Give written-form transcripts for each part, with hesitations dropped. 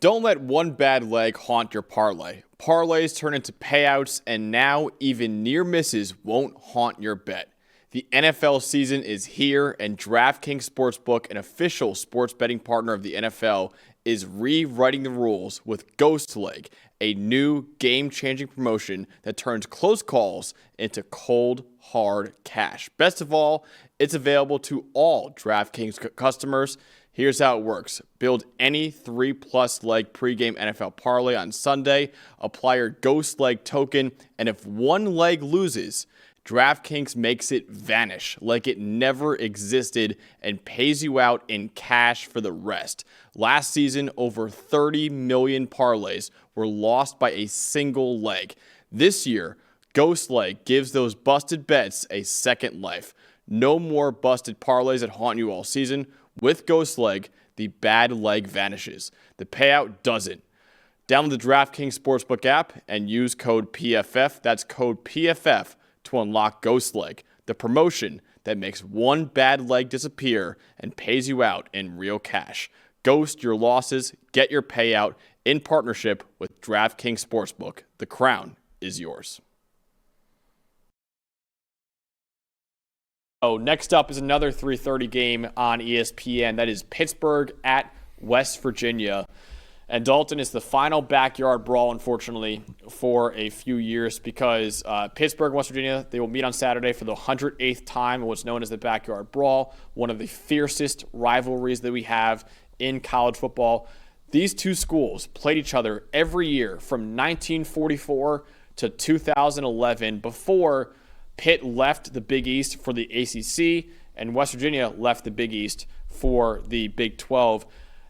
Don't let one bad leg haunt your parlay. Parlays turn into payouts, and now even near misses won't haunt your bet. The NFL season is here, and DraftKings Sportsbook, an official sports betting partner of the NFL, is rewriting the rules with Ghost Leg, a new game-changing promotion that turns close calls into cold, hard cash. Best of all, it's available to all DraftKings customers. Here's how it works. Build any 3+ leg pregame NFL parlay on Sunday, apply your Ghost Leg token, and if one leg loses, DraftKings makes it vanish like it never existed and pays you out in cash for the rest. Last season, over 30 million parlays were lost by a single leg. This year, Ghost Leg gives those busted bets a second life. No more busted parlays that haunt you all season. With Ghost Leg, the bad leg vanishes. The payout doesn't. Download the DraftKings Sportsbook app and use code PFF. That's code PFF to unlock Ghost Leg, the promotion that makes one bad leg disappear and pays you out in real cash. Ghost your losses, get your payout in partnership with DraftKings Sportsbook. The crown is yours. Oh, next up is another 3:30 game on ESPN. That is Pittsburgh at West Virginia. And Dalton is the final backyard brawl, unfortunately, for a few years because Pittsburgh and West Virginia, they will meet on Saturday for the 108th time in what's known as the backyard brawl, one of the fiercest rivalries that we have in college football. These two schools played each other every year from 1944 to 2011 before Pitt left the Big East for the ACC, and West Virginia left the Big East for the Big 12.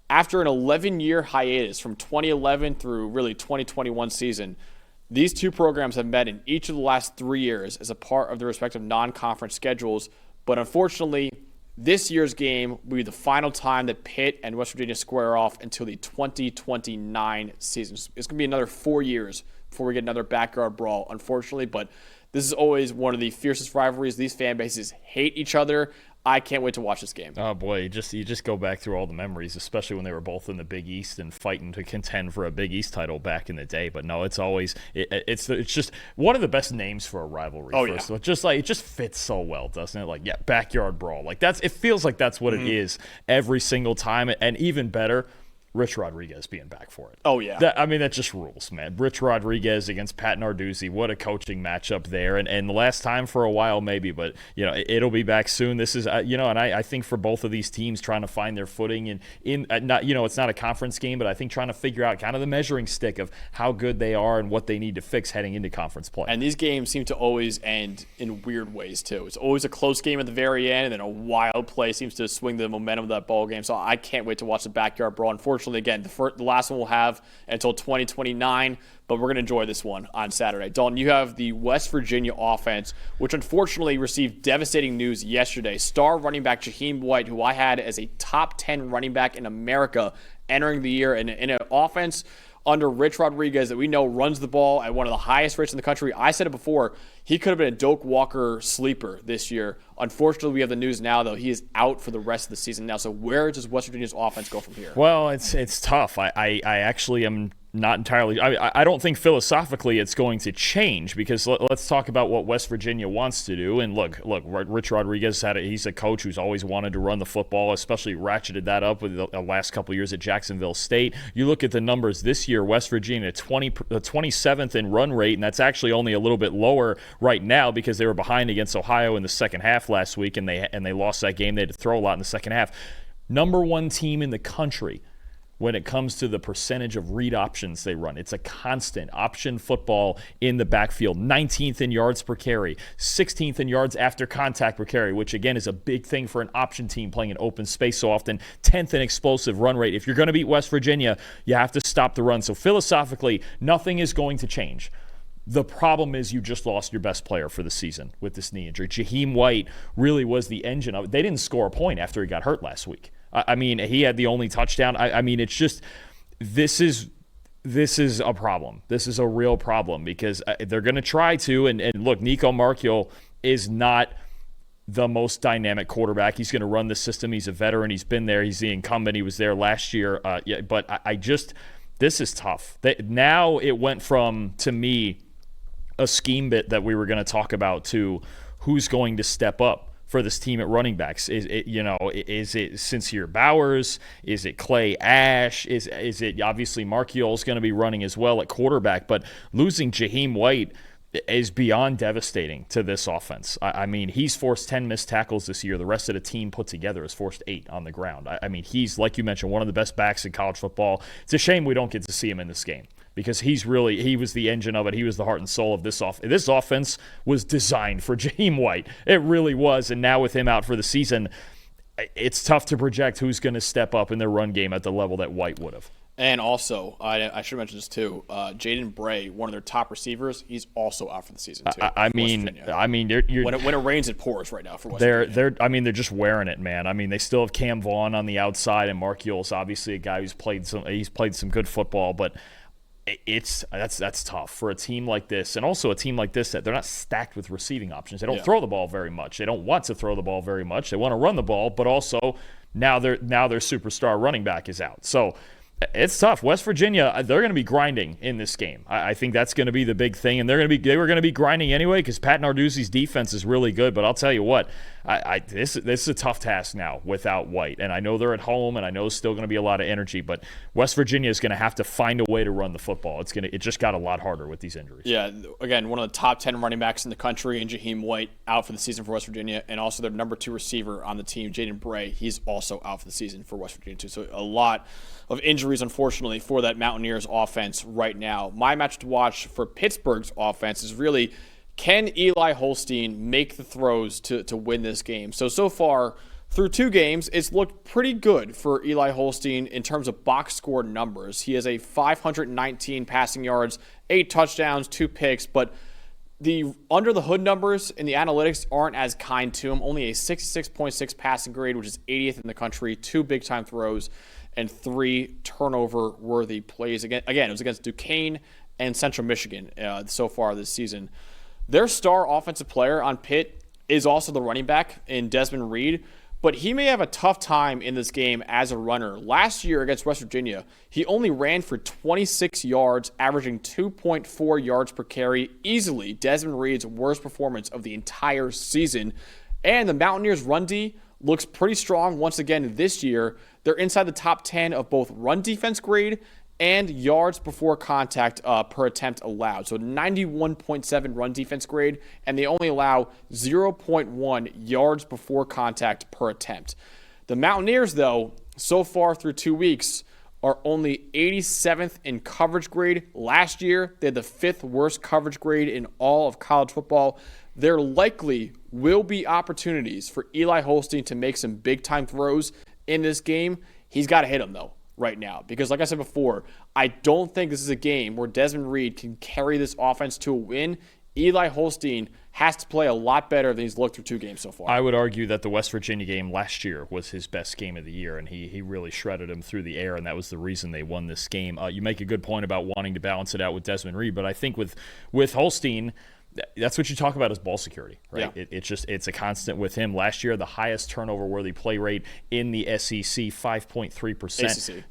After an 11-year hiatus from 2011 through really 2021 season, these two programs have met in each of the last 3 years as a part of their respective non-conference schedules. But unfortunately, this year's game will be the final time that Pitt and West Virginia square off until the 2029 season. It's going to be another 4 years before we get another backyard brawl, unfortunately, but this is always one of the fiercest rivalries. These fan bases hate each other. I can't wait to watch this game. Oh boy, you just go back through all the memories, especially when they were both in the Big East and fighting to contend for a Big East title back in the day. But no, it's always it's just one of the best names for a rivalry. Oh first. yeah, Just like it just fits so well, doesn't it? Like yeah, backyard brawl. Like it feels like that's what it is every single time, and even better, Rich Rodriguez being back for it. Oh, yeah. That just rules, man. Rich Rodriguez against Pat Narduzzi. What a coaching matchup there. And the last time for a while maybe, but, it'll be back soon. This is, and I think for both of these teams trying to find their footing in not, it's not a conference game, but I think trying to figure out kind of the measuring stick of how good they are and what they need to fix heading into conference play. And these games seem to always end in weird ways, too. It's always a close game at the very end, and then a wild play seems to swing the momentum of that ball game. So I can't wait to watch the backyard brawl. Unfortunately, again, the last one we'll have until 2029, but we're going to enjoy this one on Saturday. Dalton, you have the West Virginia offense, which unfortunately received devastating news yesterday. Star running back Jaheim White, who I had as a top 10 running back in America entering the year in an offense under Rich Rodriguez that we know runs the ball at one of the highest rates in the country. I said it before, he could have been a Doak Walker sleeper this year. Unfortunately, we have the news now, though. He is out for the rest of the season now. So where does West Virginia's offense go from here? Well, it's tough. I actually am not entirely. I don't think philosophically it's going to change because let's talk about what West Virginia wants to do. And look, Rich Rodriguez he's a coach who's always wanted to run the football, especially ratcheted that up with the last couple of years at Jacksonville State. You look at the numbers this year, West Virginia 27th in run rate, and that's actually only a little bit lower right now because they were behind against Ohio in the second half last week, and they lost that game. They had to throw a lot in the second half. Number one team in the country when it comes to the percentage of read options they run. It's a constant option football in the backfield. 19th in yards per carry, 16th in yards after contact per carry, which again is a big thing for an option team playing in open space so often. 10th in explosive run rate. If you're going to beat West Virginia, you have to stop the run. So philosophically, nothing is going to change. The problem is you just lost your best player for the season with this knee injury. Jaheim White really was the engine of it. They didn't score a point after he got hurt last week. I mean, he had the only touchdown. I mean, it's just this is a problem. This is a real problem because they're going to try to. And look, Nico Marchiol is not the most dynamic quarterback. He's going to run the system. He's a veteran. He's been there. He's the incumbent. He was there last year. But I just this is tough. Now it went from, to me, a scheme bit that we were going to talk about to who's going to step up for this team at running backs. Is it Sincere Bowers? Is it Clay Ash? Is it obviously Marchiol's going to be running as well at quarterback? But losing Jaheim White is beyond devastating to this offense. I mean, he's forced 10 missed tackles this year. The rest of the team put together has forced 8 on the ground. I mean, he's, like you mentioned, one of the best backs in college football. It's a shame we don't get to see him in this game because he was the engine of it. He was the heart and soul of this offense. This offense was designed for Jaheim White. It really was. And now with him out for the season, it's tough to project who's going to step up in their run game at the level that White would have. And also, I should mention this too. Jaden Bray, one of their top receivers, he's also out for the season too. I mean, you're, when it rains, it pours right now for West Virginia. They're just wearing it, man. I mean, they still have Cam Vaughn on the outside, and Marchiol's obviously a guy who's played some good football, but that's tough for a team like this, and also a team like this that they're not stacked with receiving options. They don't throw the ball very much. They don't want to throw the ball very much. They want to run the ball, but also now their superstar running back is out. So it's tough. West Virginia, they're going to be grinding in this game. I think that's going to be the big thing, and they were going to be grinding anyway because Pat Narduzzi's defense is really good. But I'll tell you what, this is a tough task now without White, and I know they're at home, and I know it's still going to be a lot of energy. But West Virginia is going to have to find a way to run the football. It just got a lot harder with these injuries. Yeah, again, one of the top 10 running backs in the country, and Jaheim White out for the season for West Virginia, and also their number 2 receiver on the team, Jaden Bray, he's also out for the season for West Virginia too. So a lot of injuries, unfortunately, for that Mountaineers offense right now. My match to watch for Pittsburgh's offense is really, can Eli Holstein make the throws to win this game? So far, through 2 games, it's looked pretty good for Eli Holstein in terms of box score numbers. He has a 519 passing yards, 8 touchdowns, 2 picks, but the under the hood numbers in the analytics aren't as kind to him. Only a 66.6 passing grade, which is 80th in the country, 2 big-time throws, and 3 turnover-worthy plays. Again, it was against Duquesne and Central Michigan so far this season. Their star offensive player on Pitt is also the running back in Desmond Reed, but he may have a tough time in this game as a runner. Last year against West Virginia, he only ran for 26 yards, averaging 2.4 yards per carry, easily Desmond Reed's worst performance of the entire season. And the Mountaineers' run D looks pretty strong once again this year. They're inside the top 10 of both run defense grade and yards before contact per attempt allowed. So 91.7 run defense grade, and they only allow 0.1 yards before contact per attempt. The Mountaineers, though, so far through 2 weeks, are only 87th in coverage grade. Last year, they had the 5th worst coverage grade in all of college football. There likely will be opportunities for Eli Holstein to make some big-time throws in this game. He's got to hit them, though, right now. Because like I said before, I don't think this is a game where Desmond Reed can carry this offense to a win. Eli Holstein has to play a lot better than he's looked through 2 games so far. I would argue that the West Virginia game last year was his best game of the year, and he really shredded him through the air, and that was the reason they won this game. You make a good point about wanting to balance it out with Desmond Reed, but I think with Holstein, that's what you talk about is ball security, right? Yeah. It's a constant with him. Last year, the highest turnover-worthy play rate in the SEC, 5.3%.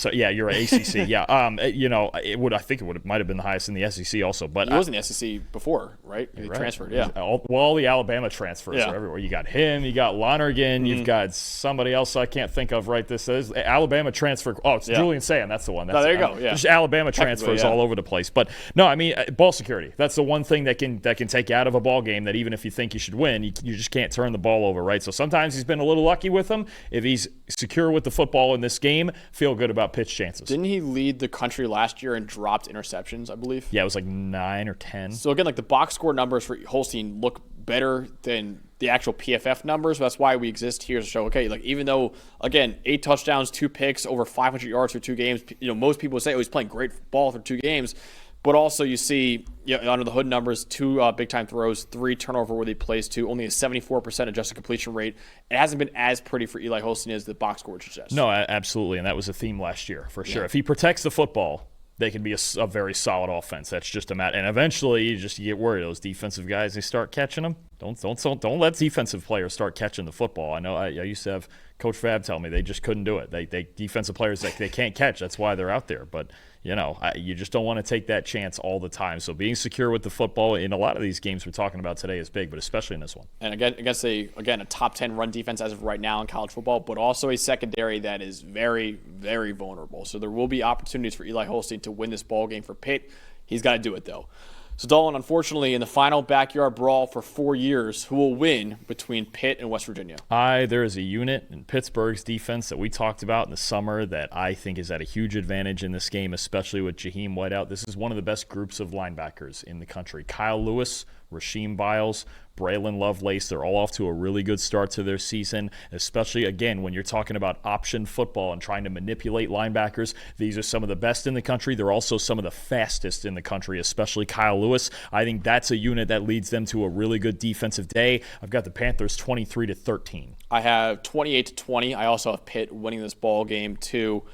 ACC. You're right, ACC. Yeah, I think it might have been the highest in the SEC also. But he was in the SEC before, right? He transferred. Yeah. All the Alabama transfers are everywhere. You got him. You got Lonergan. You've got somebody else I can't think of right this is. Alabama transfer. Oh, it's Julian Sayin. That's the one. There you go. Yeah. Just Alabama transfers all over the place. But no, I mean ball security. That's the one thing that can take you out of a ball game, that even if you think you should win, you just can't turn the ball over, right? So sometimes he's been a little lucky with them. If he's secure with the football in this game, feel good about Pitt's chances. Didn't he lead the country last year in dropped interceptions, I believe? Yeah, it was like 9 or 10. So again, like the box score numbers for Holstein look better than the actual PFF numbers. So that's why we exist here to show, okay, like even though, again, 8 touchdowns, 2 picks, over 500 yards for 2 games, most people would say, oh, he's playing great ball for 2 games. But also you see under the hood numbers, 2 big-time throws, 3 turnover-worthy plays, 2, only a 74% adjusted completion rate. It hasn't been as pretty for Eli Holstein as the box score suggests. No, absolutely, and that was a theme last year for sure. If he protects the football, they can be a very solid offense. That's just a matter. And eventually you get worried. Those defensive guys, they start catching them. Don't let defensive players start catching the football. I know I used to have Coach Fab tell me they just couldn't do it. They defensive players, they can't catch. That's why they're out there. But you just don't want to take that chance all the time. So being secure with the football in a lot of these games we're talking about today is big, but especially in this one. And again, against a top 10 run defense as of right now in college football, but also a secondary that is very, very vulnerable. So there will be opportunities for Eli Holstein to win this ball game for Pitt. He's got to do it, though. So, Dalton, unfortunately, in the final backyard brawl for 4 years, who will win between Pitt and West Virginia? There is a unit in Pittsburgh's defense that we talked about in the summer that I think is at a huge advantage in this game, especially with Jaheim White out. This is one of the best groups of linebackers in the country. Kyle Lewis, Rasheem Biles, Braylon Lovelace, they're all off to a really good start to their season, especially, again, when you're talking about option football and trying to manipulate linebackers. These are some of the best in the country. They're also some of the fastest in the country, especially Kyle Lewis. I think that's a unit that leads them to a really good defensive day. I've got the Panthers 23-13. I have 28-20. I also have Pitt winning this ball game, too.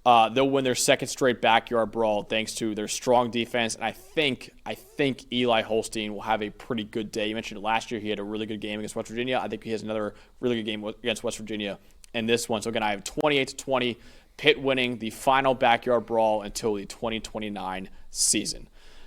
They'll win their second straight backyard brawl thanks to their strong defense, and I think Eli Holstein will have a pretty good day. You mentioned it last year; he had a really good game against West Virginia. I think he has another really good game against West Virginia in this one. So again, I have 28-20, Pitt winning the final backyard brawl until the 2029 season.